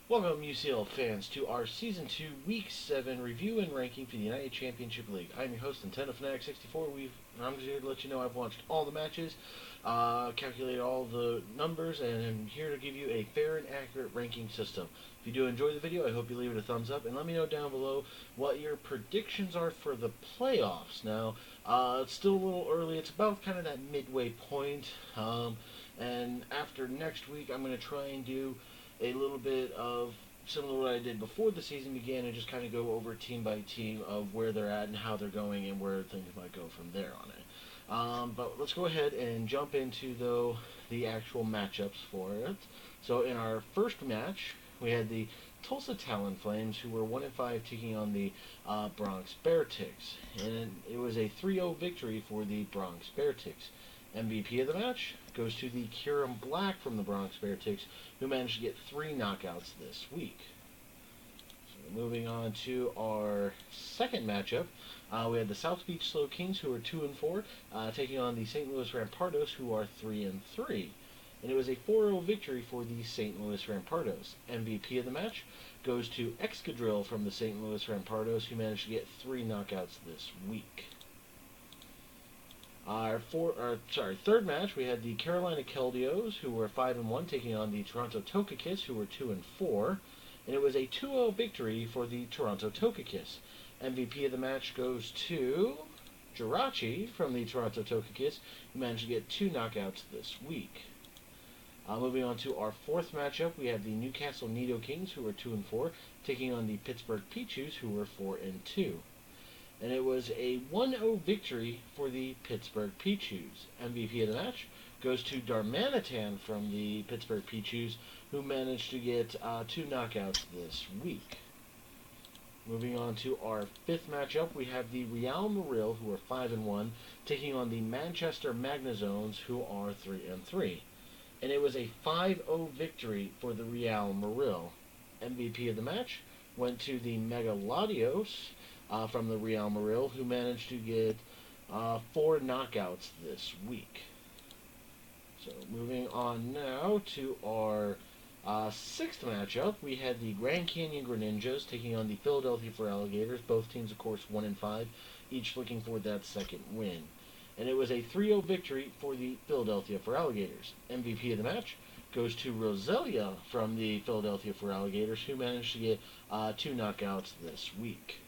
Welcome, UCL fans, to our Season 2, Week 7 review and ranking for the United Championship League. I'm your host, Nintendo Fanatic 64. I'm just here to let you know I've watched all the matches, calculated all the numbers, and I'm here to give you a fair and accurate ranking system. If you do enjoy the video, I hope you leave it a thumbs up, and let me know down below what your predictions are for the playoffs. Now, it's still a little early. It's about kind of that midway point, and after next week, I'm going to try and do a little bit of similar to what I did before the season began and just kind of go over team by team of where they're at and how they're going and where things might go from there on it. But let's go ahead and jump into, though, the actual matchups for it. So in our first match, we had the Tulsa Talon Flames, who were 1-5, taking on the Bronx Bearticks. And it was a 3-0 victory for the Bronx Bearticks. MVP of the match goes to the Kieran Black from the Bronx Bearticks, who managed to get 3 knockouts this week. So moving on to our second matchup, we had the South Beach Slow Kings, who are 2-4, taking on the St. Louis Rampardos, who are 3-3. And it was a 4-0 victory for the St. Louis Rampardos. MVP of the match goes to Excadrill from the St. Louis Rampardos, who managed to get 3 knockouts this week. Our third match, we had the Carolina Keldios, who were 5-1, taking on the Toronto Tokakis, who were 2-4, and it was a 2-0 victory for the Toronto Tokakis. MVP of the match goes to Jirachi from the Toronto Tokakis, who managed to get 2 knockouts this week. Moving on to our fourth matchup, we had the Newcastle Nido Kings, who were 2-4, taking on the Pittsburgh Pichus, who were 4-2. And it was a 1-0 victory for the Pittsburgh Pichus. MVP of the match goes to Darmanitan from the Pittsburgh Pichus, who managed to get 2 knockouts this week. Moving on to our fifth matchup, we have the Real Maril, who are 5-1, taking on the Manchester Magnazones, who are 3-3. And it was a 5-0 victory for the Real Maril. MVP of the match went to the Megalodios from the Real Maril, who managed to get 4 knockouts this week. So moving on now to our sixth matchup, we had the Grand Canyon Greninjas taking on the Philadelphia for Alligators. Both teams, of course, 1-5, each looking for that second win. And it was a 3-0 victory for the Philadelphia for Alligators. MVP of the match goes to Roselia from the Philadelphia for Alligators, who managed to get 2 knockouts this week.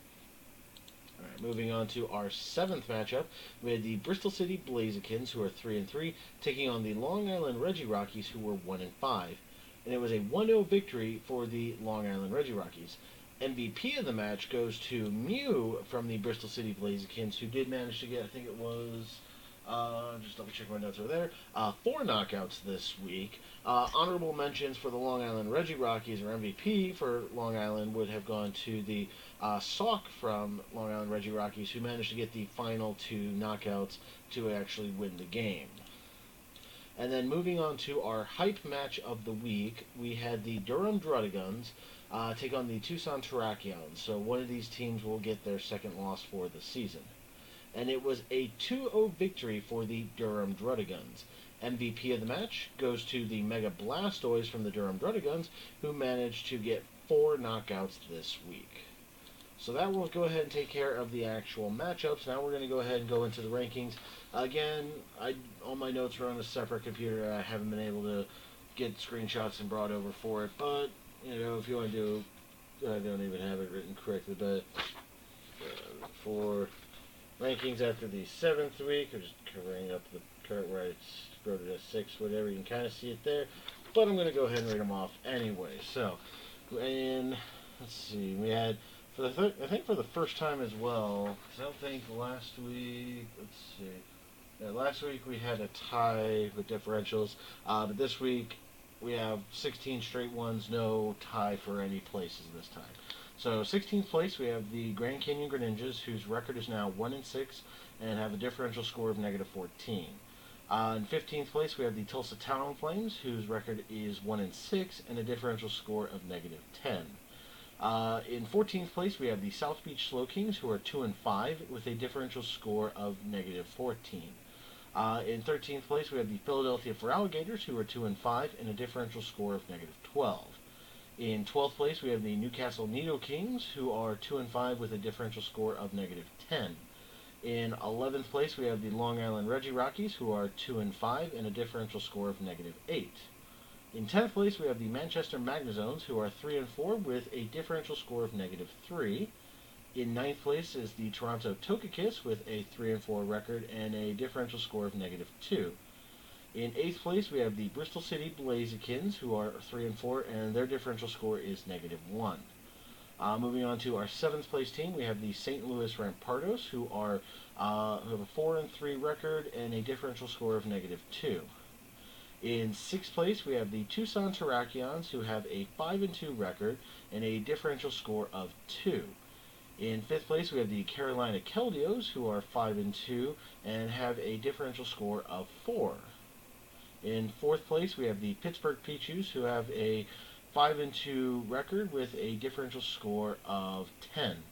Alright, moving on to our seventh matchup, we had the Bristol City Blazekins, who are 3-3, taking on the Long Island Reggie Rockies, who were 1-5. And it was a 1-0 victory for the Long Island Reggie Rockies. MVP of the match goes to Mew from the Bristol City Blazekins, who did manage to get, I think it was, just double check my notes over there, 4 knockouts this week. Honorable mentions for the Long Island Reggie Rockies, or MVP for Long Island, would have gone to the Sock from Long Island Reggie Rockies, who managed to get the final 2 knockouts to actually win the game. And then moving on to our hype match of the week, we had the Durham Drudigons take on the Tucson Terrakions. So one of these teams will get their second loss for the season. And it was a 2-0 victory for the Durham Drudigons. MVP of the match goes to the Mega Blastoise from the Durham Drudigons, who managed to get 4 knockouts this week. So that will go ahead and take care of the actual matchups. Now we're going to go ahead and go into the rankings. Again, all my notes are on a separate computer. I haven't been able to get screenshots and brought over for it. But, if you want to do, I don't even have it written correctly, but for rankings after the 7th week, I'm just covering up the current where I wrote it as 6, whatever. You can kind of see it there. But I'm going to go ahead and read them off anyway. So, and let's see, we had, I think for the first time as well, because I don't think last week, let's see, last week we had a tie with differentials, but this week we have 16 straight ones, no tie for any places this time. So 16th place we have the Grand Canyon Greninjas, whose record is now 1-6 and have a differential score of -14. In 15th place we have the Tulsa Talon Flames, whose record is 1-6 and a differential score of -10. In 14th place we have the South Beach Slow Kings, who are 2-5 with a differential score of -14. In 13th place we have the Philadelphia for Alligators, who are 2-5 and a differential score of -12. In 12th place, we have the Newcastle Nido Kings, who are 2 and 5 with a differential score of -10. In 11th place, we have the Long Island Reggie Rockies, who are 2 and 5 and a differential score of -8. In 10th place, we have the Manchester Magnazones, who are 3 and 4 with a differential score of -3. In ninth place is the Toronto Tokakiss with a 3 and 4 record and a differential score of -2. In 8th place, we have the Bristol City Blazekins, who are 3 and 4, and their differential score is -1. Moving on to our 7th place team, we have the St. Louis Rampardos, who have a 4 and 3 record and a differential score of -2. In 6th place, we have the Tucson Terrakions, who have a 5 and 2 record and a differential score of 2. In 5th place, we have the Carolina Keldios, who are 5 and 2 and have a differential score of 4. In 4th place, we have the Pittsburgh Peaches, who have a 5 and 2 record with a differential score of 10.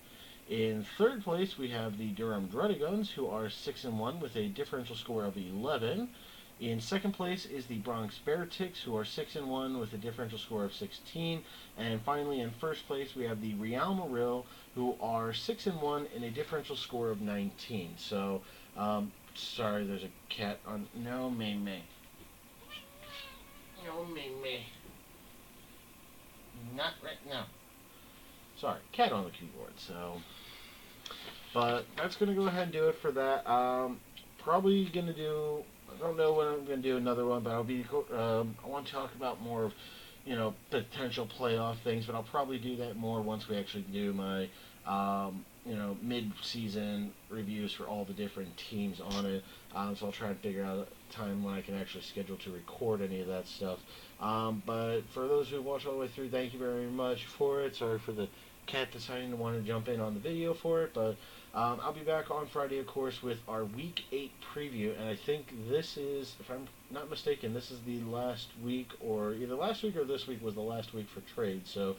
In 3rd place, we have the Durham Druddigons, who are 6 and 1 with a differential score of 11. In 2nd place is the Bronx Bearticks, who are 6 and 1 with a differential score of 16. And finally, in 1st place, we have the Real Moril, who are 6 and 1 and a differential score of 19. So, sorry, there's a cat on. No, me. No, me. Not right now. Sorry, cat on the keyboard. So, but that's gonna go ahead and do it for that. Probably gonna do. I don't know when I'm gonna do another one, but I'll be. I want to talk about more of, potential playoff things, but I'll probably do that more once we actually do my, mid-season reviews for all the different teams on it. So I'll try and figure out a time when I can actually schedule to record any of that stuff. But for those who watched all the way through, thank you very much for it. Sorry for the cat deciding to want to jump in on the video for it, but I'll be back on Friday, of course, with our Week 8 preview, and I think this is, if I'm not mistaken, this is the last week, or either last week or this week was the last week for trade. So,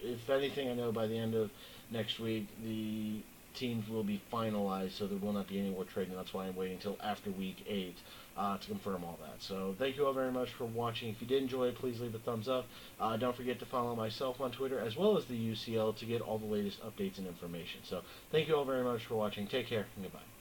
if anything, I know by the end of next week, the teams will be finalized, so there will not be any more trading. That's why I'm waiting until after Week 8 to confirm all that. So thank you all very much for watching. If you did enjoy it, please leave a thumbs up. Don't forget to follow myself on Twitter as well as the UCL to get all the latest updates and information. So thank you all very much for watching. Take care and goodbye.